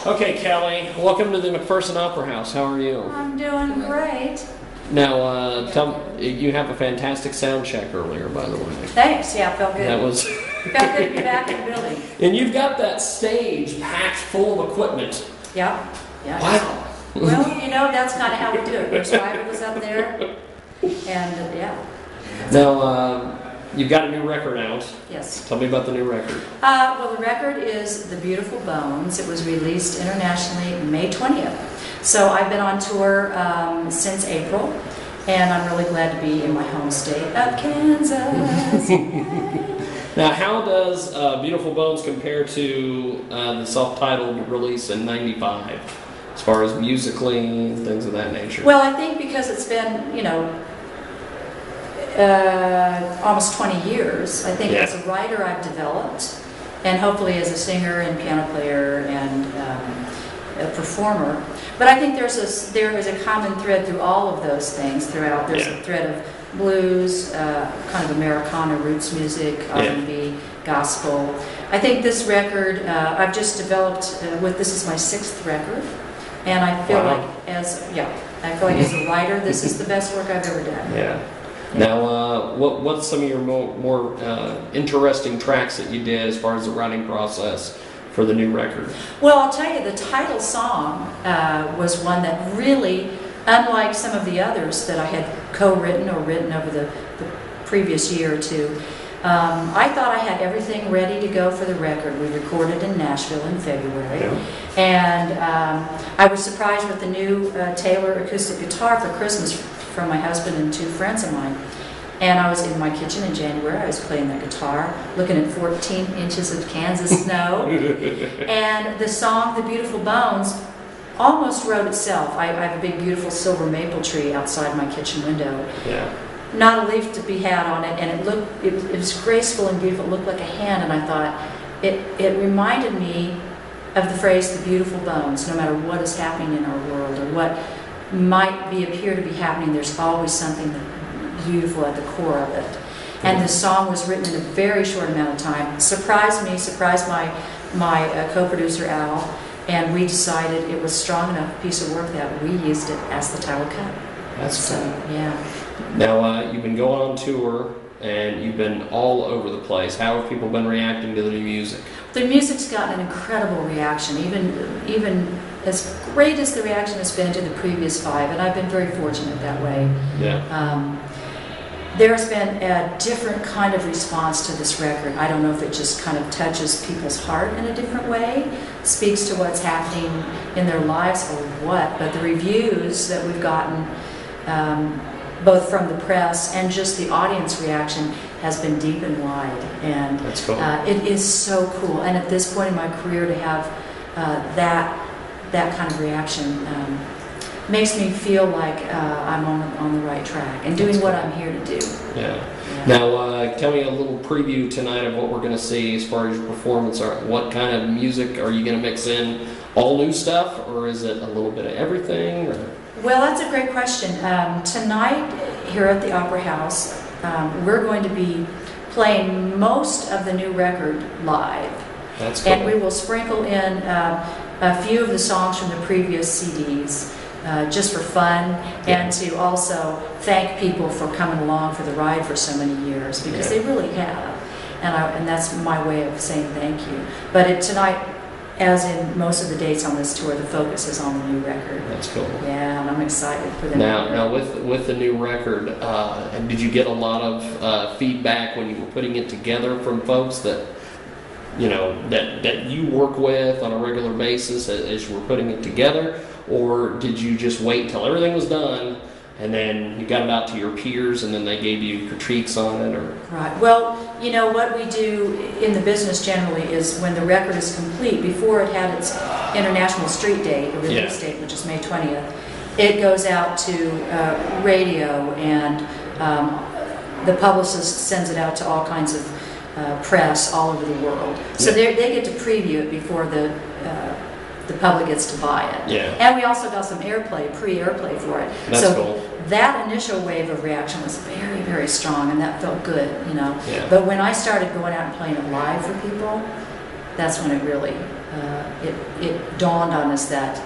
Okay, Kelly, welcome to the McPherson Opera House. How are you? I'm doing great. Now, you have a fantastic sound check earlier, by the way. Thanks. Yeah, felt good. That was. Felt good to be back in the building. And you've got that stage packed full of equipment. Yeah. Yeah. Wow. Well, you know, that's kind of how we do it. Bruce Ryder was up there, and yeah. Now, you've got a new record out. Yes. Tell me about the new record. Well, the record is The Beautiful Bones. It was released internationally May 20th. So I've been on tour since April, and I'm really glad to be in my home state of Kansas. Now, how does Beautiful Bones compare to the self-titled release in '95, as far as musically, things of that nature? Well, I think because it's been, you know, almost 20 years. I think as a writer I've developed, and hopefully as a singer and piano player and a performer. But I think there is a common thread through all of those things throughout. There's a thread of blues, kind of Americana roots music, R&B, gospel. I think this record, I've just developed, this is my 6th record, and I feel like as a writer, this is the best work I've ever done. Yeah. Now, what's some of your more interesting tracks that you did as far as the writing process for the new record? Well, I'll tell you, the title song was one that really, unlike some of the others that I had co-written or written over the previous year or two, I thought I had everything ready to go for the record. We recorded in Nashville in February, and I was surprised with the new Taylor acoustic guitar for Christmas from my husband and 2 friends of mine. And I was in my kitchen in January. I was playing the guitar, looking at 14 inches of Kansas snow. And the song, The Beautiful Bones, almost wrote itself. I have a big, beautiful silver maple tree outside my kitchen window. Yeah. Not a leaf to be had on it, and it was graceful and beautiful. It looked like a hand, and I thought, it reminded me of the phrase, the beautiful bones. No matter what is happening in our world or what might appear to be happening, there's always something beautiful at the core of it. And the song was written in a very short amount of time. Surprised me, surprised my co-producer Al, and we decided it was strong enough piece of work that we used it as the title cut. That's cool. Yeah. Now, you've been going on tour, and you've been all over the place. How have people been reacting to the new music? The music's gotten an incredible reaction, even as great as the reaction has been to the previous 5, and I've been very fortunate that way. Yeah. There's been a different kind of response to this record. I don't know if it just kind of touches people's heart in a different way, speaks to what's happening in their lives or what, but the reviews that we've gotten, both from the press and just the audience reaction, has been deep and wide. And that's cool. It is so cool. And at this point in my career, to have that kind of reaction makes me feel like I'm on the right track and doing what I'm here to do. Yeah. Now, tell me a little preview tonight of what we're going to see as far as your performance. What kind of music are you going to mix in? All new stuff, or is it a little bit of everything? Or? Well, that's a great question. Tonight, here at the Opera House, we're going to be playing most of the new record live. That's cool. And we will sprinkle in a few of the songs from the previous CDs, just for fun, and to also thank people for coming along for the ride for so many years, because they really have. And that's my way of saying thank you. But tonight, as in most of the dates on this tour, the focus is on the new record. That's cool. Yeah, and I'm excited for the Now with the new record, did you get a lot of feedback when you were putting it together from folks that that you work with on a regular basis as you were putting it together, or did you just wait until everything was done and then you got it out to your peers and then they gave you critiques on it? Or Right. Well, you know, what we do in the business generally is when the record is complete, before it had its international street date, or release date, which is May 20th, it goes out to radio, and the publicist sends it out to all kinds of press all over the world. So they get to preview it before the public gets to buy it. Yeah. And we also got some airplay, pre-airplay for it. That's cool. That initial wave of reaction was very, very strong, and that felt good, you know. Yeah. But when I started going out and playing it live for people, that's when it really it dawned on us that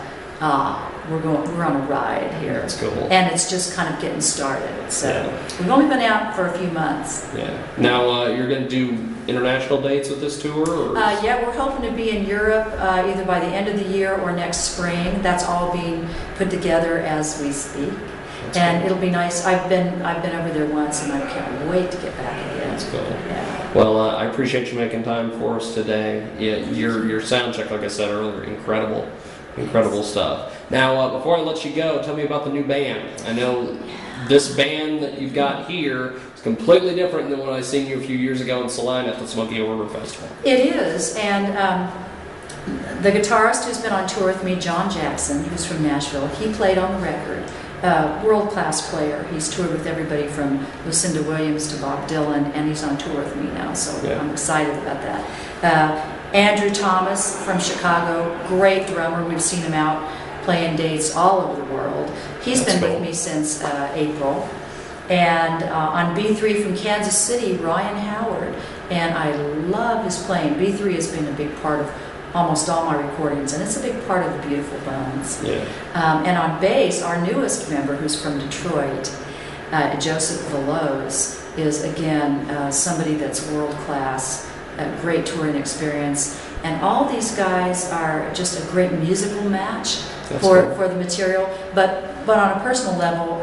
we're on a ride here. That's cool. And it's just kind of getting started. So we've only been out for a few months. Yeah. Now you're going to do international dates with this tour? Or? Yeah, we're hoping to be in Europe either by the end of the year or next spring. That's all being put together as we speak. That's and cool. it'll be nice. I've been over there once, and I can't wait to get back again. That's cool. Yeah. Well, I appreciate you making time for us today. Yeah, your sound check, like I said earlier, incredible stuff. Now, before I let you go, tell me about the new band. I know this band that you've got here is completely different than when I seen you a few years ago in Salina at the Smoky Hill River Festival. It is, and the guitarist who's been on tour with me, John Jackson, who's from Nashville, he played on the record. World-class player. He's toured with everybody from Lucinda Williams to Bob Dylan, and he's on tour with me now, so I'm excited about that. Andrew Thomas from Chicago, great drummer. We've seen him out playing dates all over the world. He's been with me since April. And on B3 from Kansas City, Ryan Howard, and I love his playing. B3 has been a big part of almost all my recordings, and it's a big part of the Beautiful Bones. Yeah. And on bass, our newest member, who's from Detroit, Joseph Veloz, is again somebody that's world class, a great touring experience, and all these guys are just a great musical match for the material. But on a personal level,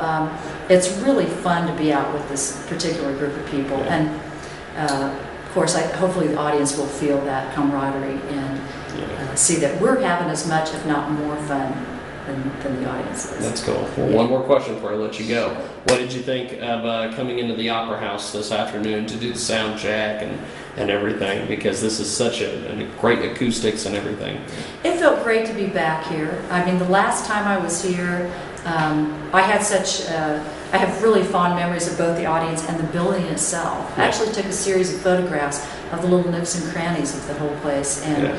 it's really fun to be out with this particular group of people, and of course, hopefully the audience will feel that camaraderie and see that we're having as much, if not more, fun than the audience is. That's cool. Well, one more question before I let you go. What did you think of coming into the Opera House this afternoon to do the sound check and everything? Because this is such a great acoustics and everything. It felt great to be back here. I mean, the last time I was here, I had I have really fond memories of both the audience and the building itself. I actually took a series of photographs of the little nooks and crannies of the whole place, and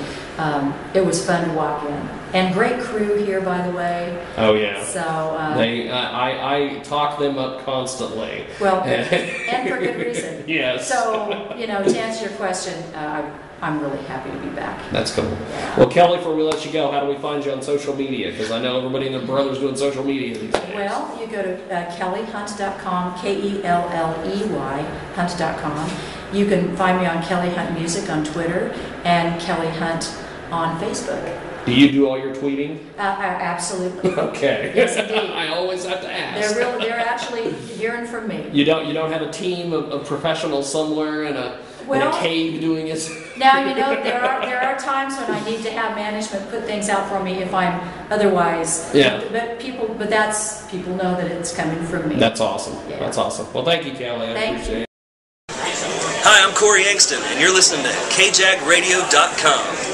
it was fun to walk in. And great crew here, by the way. Oh yeah. So I talk them up constantly. Well, and for good reason. Yes. So to answer your question, I'm really happy to be back. That's cool. Well, Kelley, before we let you go, how do we find you on social media? Because I know everybody and their brother's doing social media these days. Well, you go to kelleyhunt.com, Kelley, hunt.com. You can find me on Kelley Hunt Music on Twitter and Kelley Hunt on Facebook. Do you do all your tweeting? Absolutely. Okay. Yes, indeed. I always have to ask. They're actually hearing from me. You don't have a team of professionals somewhere in a cave doing it? Now, there are times when I need to have management put things out for me if I'm otherwise. Yeah. But people know that it's coming from me. That's awesome. Yeah. That's awesome. Well, thank you, Kelley. I appreciate it. Hi, I'm Corey Angston, and you're listening to KJagRadio.com.